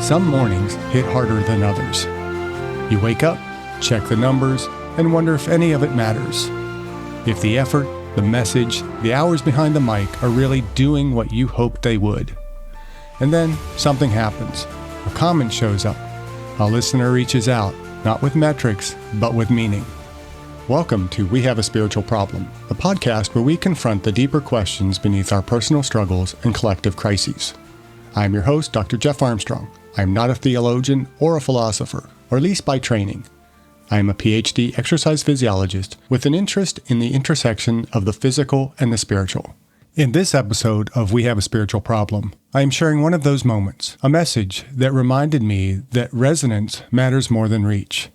Some mornings hit harder than others. You wake up, check the numbers, and wonder if any of it matters. If the effort, the message, the hours behind the mic are really doing what you hoped they would. And then something happens. A comment shows up. A listener reaches out, not with metrics, but with meaning. Welcome to We Have a Spiritual Problem, a podcast where we confront the deeper questions beneath our personal struggles and collective crises. I'm your host, Dr. Jeff Armstrong. I'm not a theologian or a philosopher, or at least by training. I am a PhD exercise physiologist with an interest in the intersection of the physical and the spiritual. In this episode of We Have a Spiritual Problem, I am sharing one of those moments, a message that reminded me that resonance matters more than reach,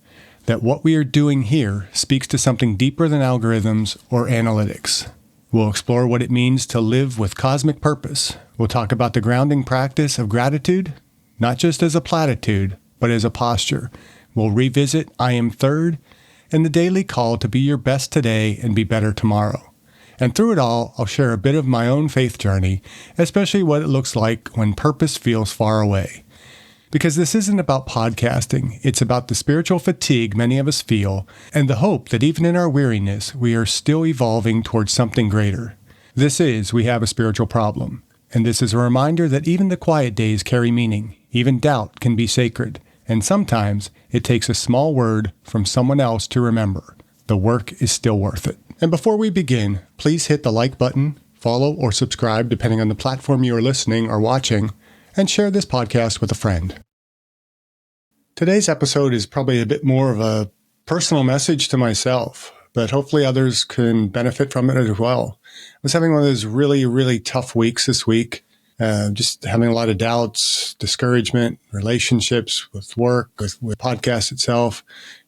that what we are doing here speaks to something deeper than algorithms or analytics. We'll explore what it means to live with cosmic purpose. We'll talk about the grounding practice of gratitude, not just as a platitude, but as a posture. We'll revisit I Am Third and the daily call to be your best today and be better tomorrow. And through it all, I'll share a bit of my own faith journey, especially what it looks like when purpose feels far away. Because this isn't about podcasting, it's about the spiritual fatigue many of us feel and the hope that even in our weariness, we are still evolving towards something greater. This is We Have a Spiritual Problem. And this is a reminder that even the quiet days carry meaning, even doubt can be sacred. And sometimes it takes a small word from someone else to remember. The work is still worth it. And before we begin, please hit the like button, follow or subscribe depending on the platform you are listening or watching, and share this podcast with a friend. Today's episode is probably a bit more of a personal message to myself, but hopefully others can benefit from it as well. I was having one of those really tough weeks this week. Just having a lot of doubts, discouragement, relationships with work, with podcast itself,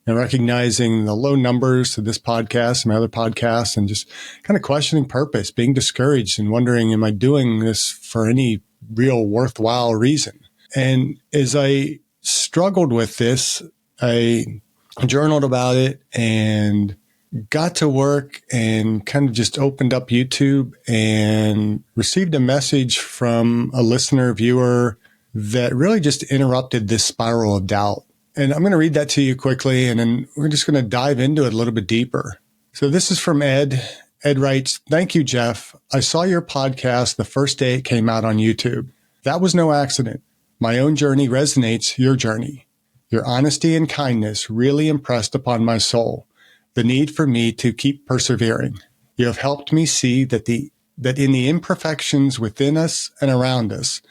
and recognizing the low numbers of this podcast and my other podcasts, and just kind of questioning purpose, being discouraged and wondering, am I doing this for any real worthwhile reason? And as I struggled with this, I journaled about it and got to work and kind of just opened up YouTube and received a message from a listener, viewer that really just interrupted this spiral of doubt. And I'm going to read that to you quickly, and then we're just going to dive into it a little bit deeper. So this is from Ed. Ed writes, "Thank you, Jeff. I saw your podcast the first day it came out on YouTube. That was no accident. My own journey resonates your journey. Your honesty and kindness really impressed upon my soul the need for me to keep persevering. You have helped me see that in the imperfections within us and around us,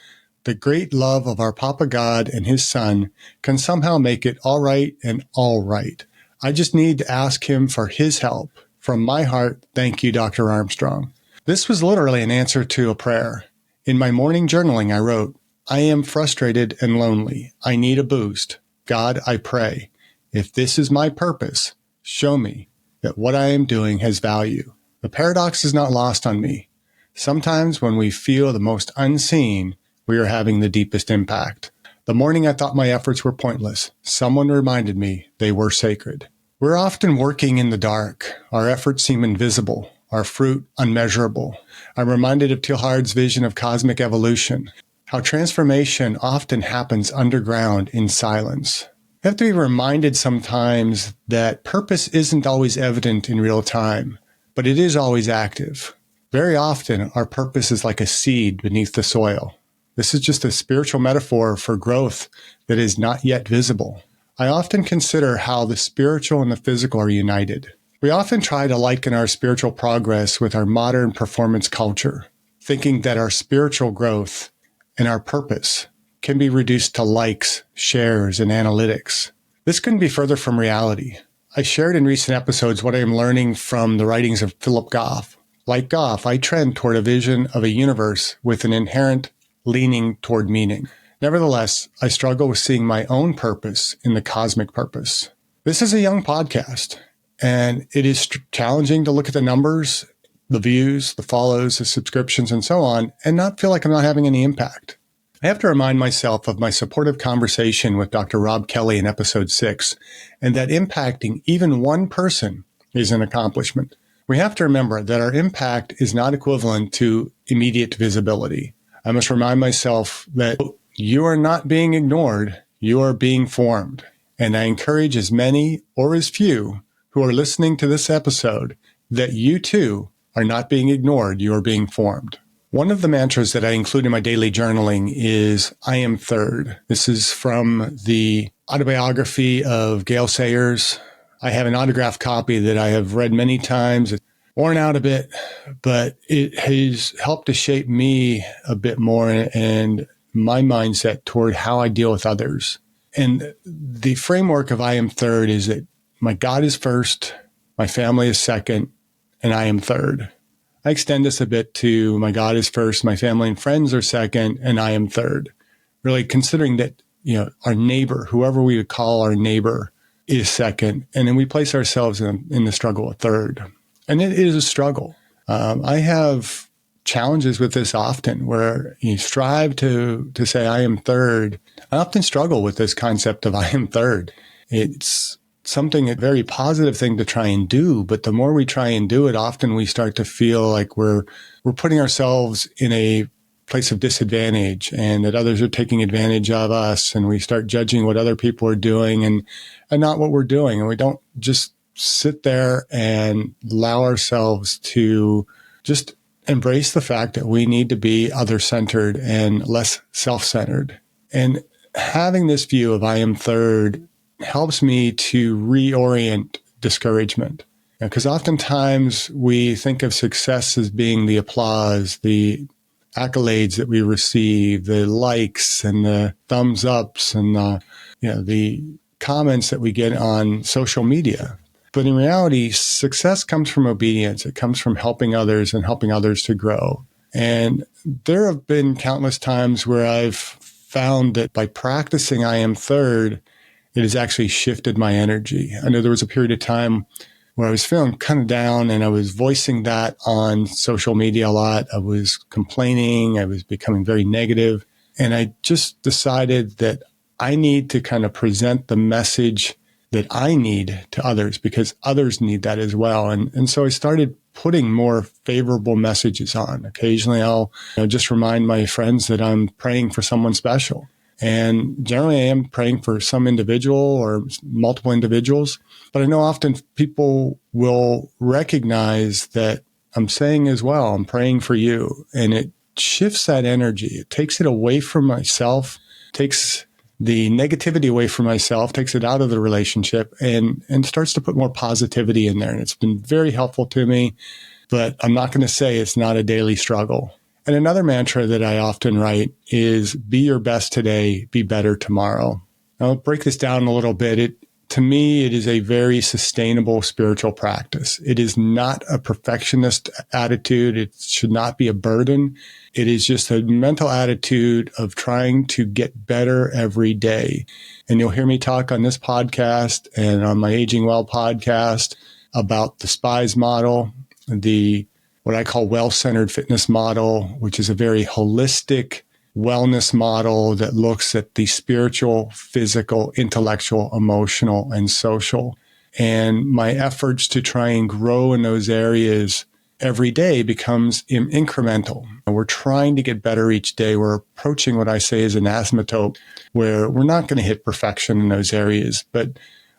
the great love of our Papa God and his Son can somehow make it all right and all right. I just need to ask him for his help. From my heart, thank you, Dr. Armstrong." This was literally an answer to a prayer. In my morning journaling, I wrote, "I am frustrated and lonely. I need a boost. God, I pray, if this is my purpose, show me that what I am doing has value." The paradox is not lost on me. Sometimes when we feel the most unseen, we are having the deepest impact. The morning I thought my efforts were pointless, someone reminded me they were sacred. We're often working in the dark. Our efforts seem invisible, our fruit unmeasurable. I'm reminded of Teilhard's vision of cosmic evolution, how transformation often happens underground in silence. We have to be reminded sometimes that purpose isn't always evident in real time, but it is always active. Very often, our purpose is like a seed beneath the soil. This is just a spiritual metaphor for growth that is not yet visible. I often consider how the spiritual and the physical are united. We often try to liken our spiritual progress with our modern performance culture, thinking that our spiritual growth and our purpose can be reduced to likes, shares, and analytics. This couldn't be further from reality. I shared in recent episodes what I am learning from the writings of Philip Goff. Like Goff, I trend toward a vision of a universe with an inherent leaning toward meaning. Nevertheless, I struggle with seeing my own purpose in the cosmic purpose. This is a young podcast, and it is challenging to look at the numbers, the views, the follows, the subscriptions, and so on, and not feel like I'm not having any impact. I have to remind myself of my supportive conversation with Dr. Rob Kelly in episode 6, and that impacting even one person is an accomplishment. We have to remember that our impact is not equivalent to immediate visibility. I must remind myself that you are not being ignored. You are being formed. And I encourage as many or as few who are listening to this episode that you too are not being ignored. You are being formed. One of the mantras that I include in my daily journaling is, I am third. This is from the autobiography of Gail Sayers. I have an autographed copy that I have read many times. It's worn out a bit, but it has helped to shape me a bit more and my mindset toward how I deal with others. And the framework of I am third is that my God is first, my family is second, and I am third. I extend this a bit to my God is first, my family and friends are second, and I am third. Really considering that, our neighbor, whoever we would call our neighbor, is second. And then we place ourselves in the struggle of third. And it is a struggle. I have challenges with this often where you strive to say I am third. I often struggle with this concept of I am third. It's something, a very positive thing to try and do, but the more we try and do it, often we start to feel like we're putting ourselves in a place of disadvantage and that others are taking advantage of us, and we start judging what other people are doing and not what we're doing. And we don't just sit there and allow ourselves to just embrace the fact that we need to be other-centered and less self-centered. And having this view of I am third helps me to reorient discouragement. Because oftentimes we think of success as being the applause, the accolades that we receive, the likes and the thumbs ups and the comments that we get on social media. But in reality, success comes from obedience. It comes from helping others and helping others to grow. And there have been countless times where I've found that by practicing I am third, it has actually shifted my energy. I know there was a period of time where I was feeling kind of down and I was voicing that on social media a lot. I was complaining. I was becoming very negative. And I just decided that I need to kind of present the message that I need to others because others need that as well. And so I started putting more favorable messages on. Occasionally I'll just remind my friends that I'm praying for someone special. And generally I am praying for some individual or multiple individuals, but I know often people will recognize that I'm saying as well, I'm praying for you. And it shifts that energy. It takes it away from myself, takes the negativity away from myself, takes it out of the relationship and starts to put more positivity in there. And it's been very helpful to me, but I'm not going to say it's not a daily struggle. And another mantra that I often write is be your best today, be better tomorrow. I'll break this down a little bit. To me, it is a very sustainable spiritual practice. It is not a perfectionist attitude. It should not be a burden. It is just a mental attitude of trying to get better every day. And you'll hear me talk on this podcast and on my Aging Well podcast about the SPIES model, what I call well-centered fitness model, which is a very holistic wellness model that looks at the spiritual, physical, intellectual, emotional, and social. And my efforts to try and grow in those areas every day becomes incremental. And we're trying to get better each day. We're approaching what I say is an asymptote, where we're not going to hit perfection in those areas. But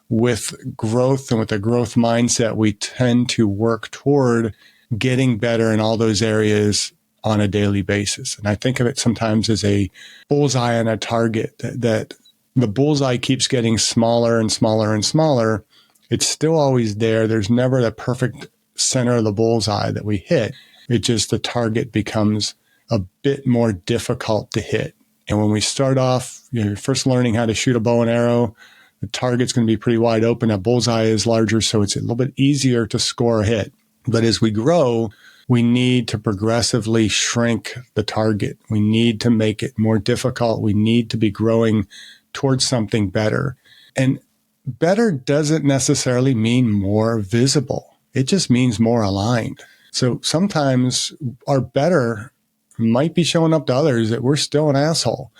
with growth and with a growth mindset, we tend to work toward getting better in all those areas on a daily basis. And I think of it sometimes as a bullseye on a target, that the bullseye keeps getting smaller and smaller and smaller. It's still always there. There's never the perfect center of the bullseye that we hit. It just, the target becomes a bit more difficult to hit. And when we start off, you're first learning how to shoot a bow and arrow, the target's going to be pretty wide open. A bullseye is larger, so it's a little bit easier to score a hit. But as we grow, we need to progressively shrink the target. We need to make it more difficult. We need to be growing towards something better. And better doesn't necessarily mean more visible. It just means more aligned. So sometimes our better might be showing up to others that we're still an asshole.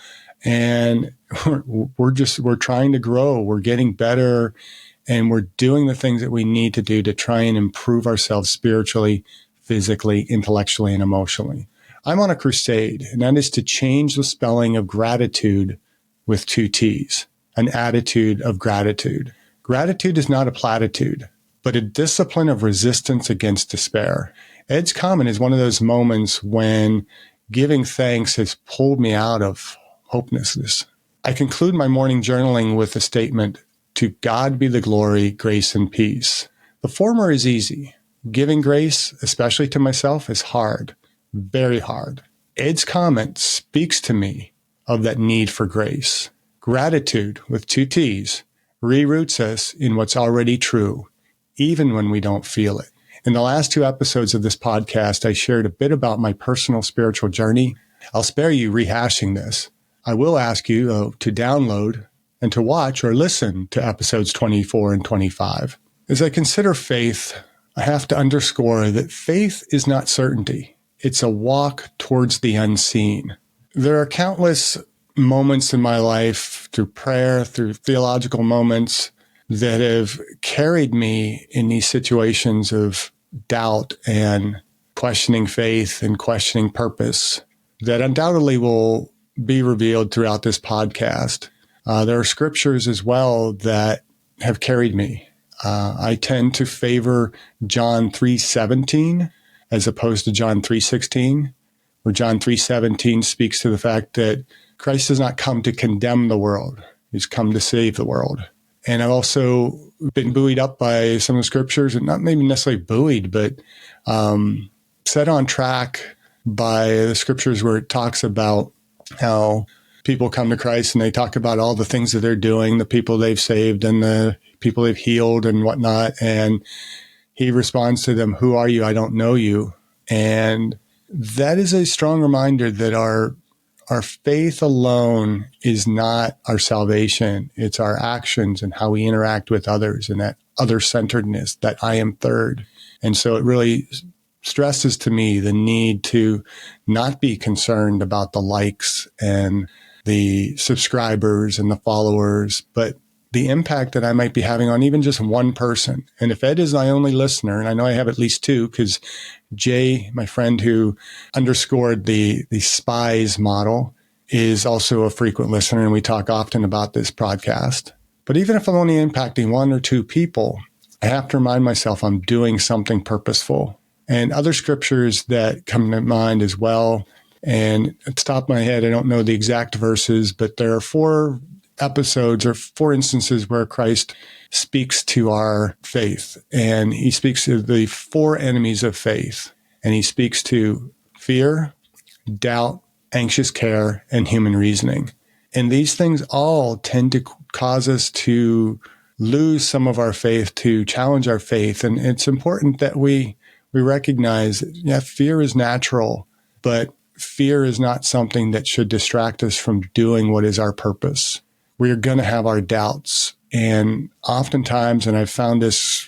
And we're trying to grow. We're getting better. And we're doing the things that we need to do to try and improve ourselves spiritually, physically, intellectually, and emotionally. I'm on a crusade, and that is to change the spelling of gratitude with 2 T's, an attitude of gratitude. Gratitude is not a platitude, but a discipline of resistance against despair. Ed's Common is one of those moments when giving thanks has pulled me out of hopelessness. I conclude my morning journaling with a statement, "To God be the glory, grace, and peace." The former is easy. Giving grace, especially to myself, is hard, very hard. Ed's comment speaks to me of that need for grace. Gratitude, with 2 T's, reroots us in what's already true, even when we don't feel it. In the last 2 episodes of this podcast, I shared a bit about my personal spiritual journey. I'll spare you rehashing this. I will ask you to download and to watch or listen to episodes 24 and 25. As I consider faith, I have to underscore that faith is not certainty. It's a walk towards the unseen. There are countless moments in my life through prayer, through theological moments that have carried me in these situations of doubt and questioning faith and questioning purpose that undoubtedly will be revealed throughout this podcast. There are scriptures as well that have carried me. I tend to favor John 3:17 as opposed to John 3:16, where John 3:17 speaks to the fact that Christ has not come to condemn the world. He's come to save the world. And I've also been buoyed up by some of the scriptures, and not maybe necessarily buoyed, but set on track by the scriptures where it talks about how people come to Christ and they talk about all the things that they're doing, the people they've saved and the people they've healed and whatnot. And he responds to them, "Who are you? I don't know you." And that is a strong reminder that our faith alone is not our salvation. It's our actions and how we interact with others and that other-centeredness, that I am third. And so it really stresses to me the need to not be concerned about the likes and the subscribers and the followers, but the impact that I might be having on even just one person. And if Ed is my only listener, and I know I have at least 2, because Jay, my friend who underscored the SPIES model, is also a frequent listener, and we talk often about this podcast. But even if I'm only impacting 1 or 2 people, I have to remind myself I'm doing something purposeful. And other scriptures that come to mind as well, and at the top of my head, I don't know the exact verses, but there are 4 episodes or 4 instances where Christ speaks to our faith, and he speaks to the 4 enemies of faith, and he speaks to fear, doubt, anxious care, and human reasoning. And these things all tend to cause us to lose some of our faith, to challenge our faith. And it's important that we recognize, fear is natural, but fear is not something that should distract us from doing what is our purpose. We are going to have our doubts. And oftentimes, and I've found this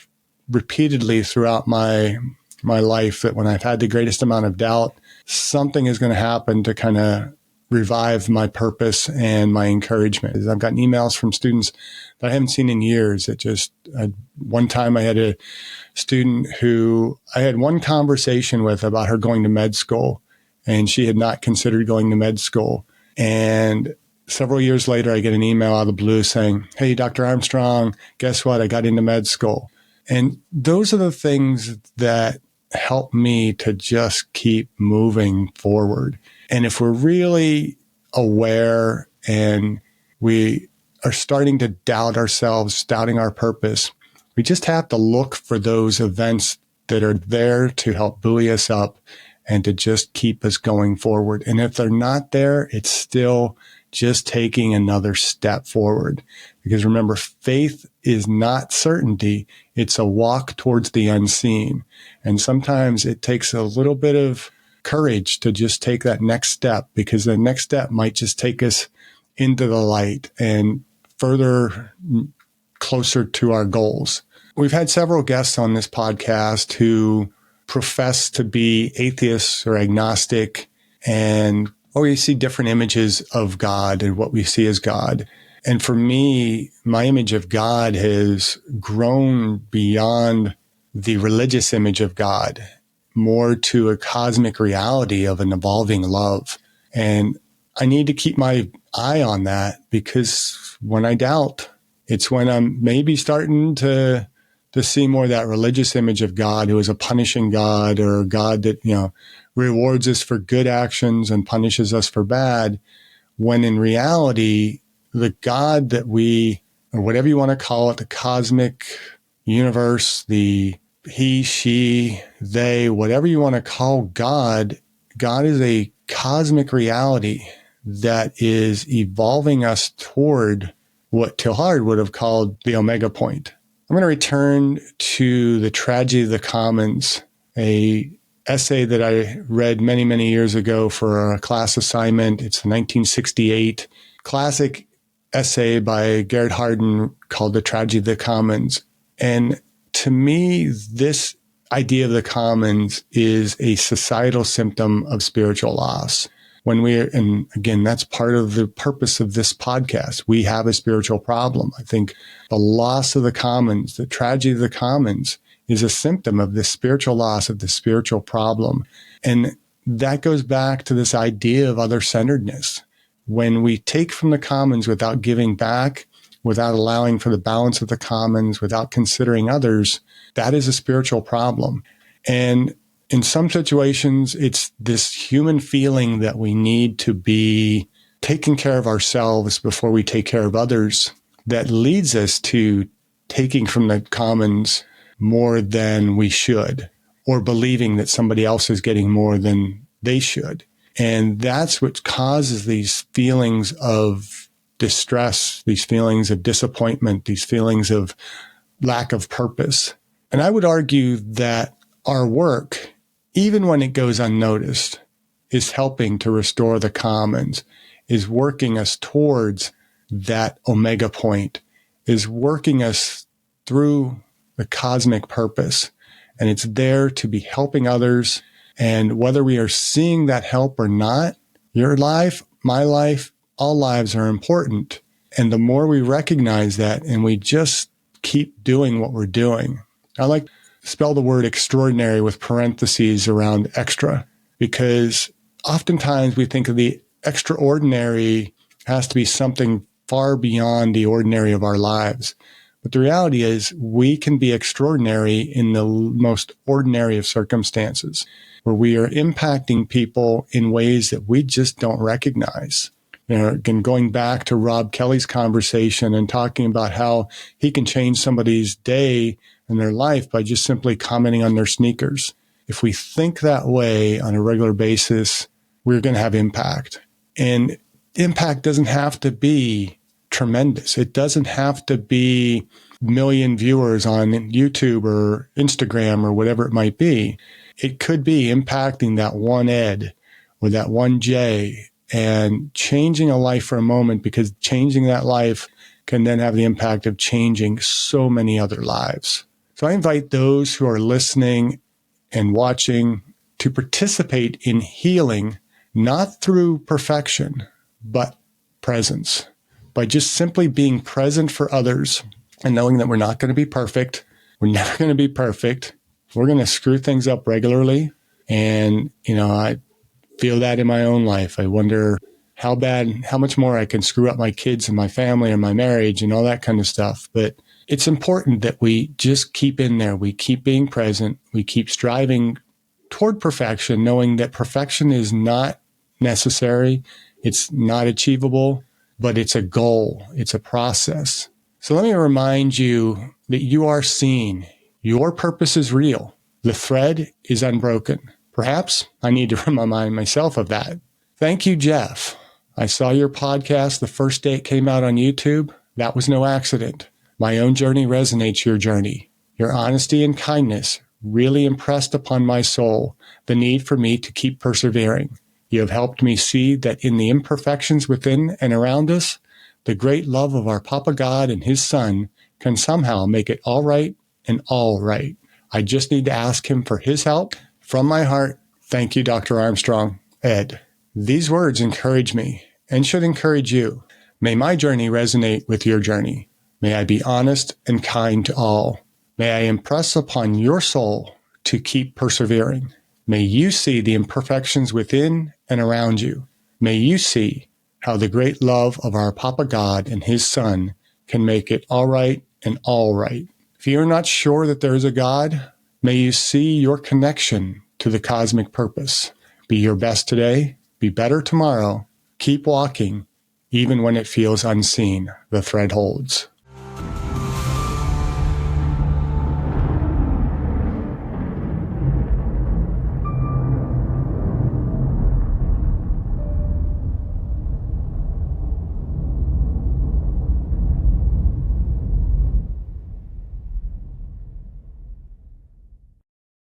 repeatedly throughout my life, that when I've had the greatest amount of doubt, something is going to happen to kind of revive my purpose and my encouragement. I've gotten emails from students that I haven't seen in years. One time I had a student who I had one conversation with about her going to med school, and she had not considered going to med school. And several years later, I get an email out of the blue saying, "Hey, Dr. Armstrong, guess what? I got into med school." And those are the things that help me to just keep moving forward. And if we're really aware and we are starting to doubt ourselves, doubting our purpose, we just have to look for those events that are there to help buoy us up and to just keep us going forward. And if they're not there, it's still just taking another step forward. Because remember, faith is not certainty. It's a walk towards the unseen. And sometimes it takes a little bit of courage to just take that next step, because the next step might just take us into the light and further closer to our goals. We've had several guests on this podcast who profess to be atheists or agnostic, and we see different images of God and what we see as God. And for me, my image of God has grown beyond the religious image of God. more to a cosmic reality of an evolving love. And I need to keep my eye on that, because when I doubt, it's when I'm maybe starting to see more of that religious image of God who is a punishing God, or a God that, rewards us for good actions and punishes us for bad, when in reality, the God that we, or whatever you want to call it, the cosmic universe, the he, she, they, whatever you want to call God, God is a cosmic reality that is evolving us toward what Teilhard would have called the Omega point. I'm going to return to The Tragedy of the Commons, a essay that I read many, many years ago for a class assignment. It's a 1968 classic essay by Garrett Hardin called The Tragedy of the Commons. And to me, this idea of the commons is a societal symptom of spiritual loss. And again, that's part of the purpose of this podcast. We have a spiritual problem. I think the loss of the commons, the tragedy of the commons, is a symptom of this spiritual loss, of the spiritual problem. And that goes back to this idea of other-centeredness. When we take from the commons without giving back, without allowing for the balance of the commons, without considering others, that is a spiritual problem. And in some situations, it's this human feeling that we need to be taking care of ourselves before we take care of others that leads us to taking from the commons more than we should, or believing that somebody else is getting more than they should. And that's what causes these feelings of distress, these feelings of disappointment, these feelings of lack of purpose. And I would argue that our work, even when it goes unnoticed, is helping to restore the commons, is working us towards that omega point, is working us through the cosmic purpose. And it's there to be helping others. And whether we are seeing that help or not, your life, my life, all lives are important. And the more we recognize that and we just keep doing what we're doing. I like to spell the word extraordinary with parentheses around extra, because oftentimes we think of the extraordinary has to be something far beyond the ordinary of our lives. But the reality is we can be extraordinary in the most ordinary of circumstances, where we are impacting people in ways that we just don't recognize. Again, going back to Rob Kelly's conversation and talking about how he can change somebody's day and their life by just simply commenting on their sneakers. If we think that way on a regular basis, we're going to have impact. And impact doesn't have to be tremendous. It doesn't have to be million viewers on YouTube or Instagram or whatever it might be. It could be impacting that one Ed or that one J and changing a life for a moment, because changing that life can then have the impact of changing so many other lives. So I invite those who are listening and watching to participate in healing, not through perfection, but presence, by just simply being present for others and knowing that we're not going to be perfect. We're never going to be perfect. We're going to screw things up regularly. And, I feel that in my own life. I wonder how much more I can screw up my kids and my family and my marriage and all that kind of stuff. But it's important that we just keep in there. We keep being present. We keep striving toward perfection, knowing that perfection is not necessary. It's not achievable, but it's a goal. It's a process. So let me remind you that you are seen. Your purpose is real. The thread is unbroken. Perhaps I need to remind myself of that. Thank you, Jeff. I saw your podcast the first day it came out on YouTube. That was no accident. My own journey resonates your journey. Your honesty and kindness really impressed upon my soul the need for me to keep persevering. You have helped me see that in the imperfections within and around us, the great love of our Papa God and His Son can somehow make it all right and all right. I just need to ask Him for His help. From my heart, thank you, Dr. Armstrong. Ed. These words encourage me and should encourage you. May my journey resonate with your journey. May I be honest and kind to all. May I impress upon your soul to keep persevering. May you see the imperfections within and around you. May you see how the great love of our Papa God and His Son can make it all right and all right. If you're not sure that there is a God, may you see your connection to the cosmic purpose. Be your best today, be better tomorrow, keep walking, even when it feels unseen, the thread holds.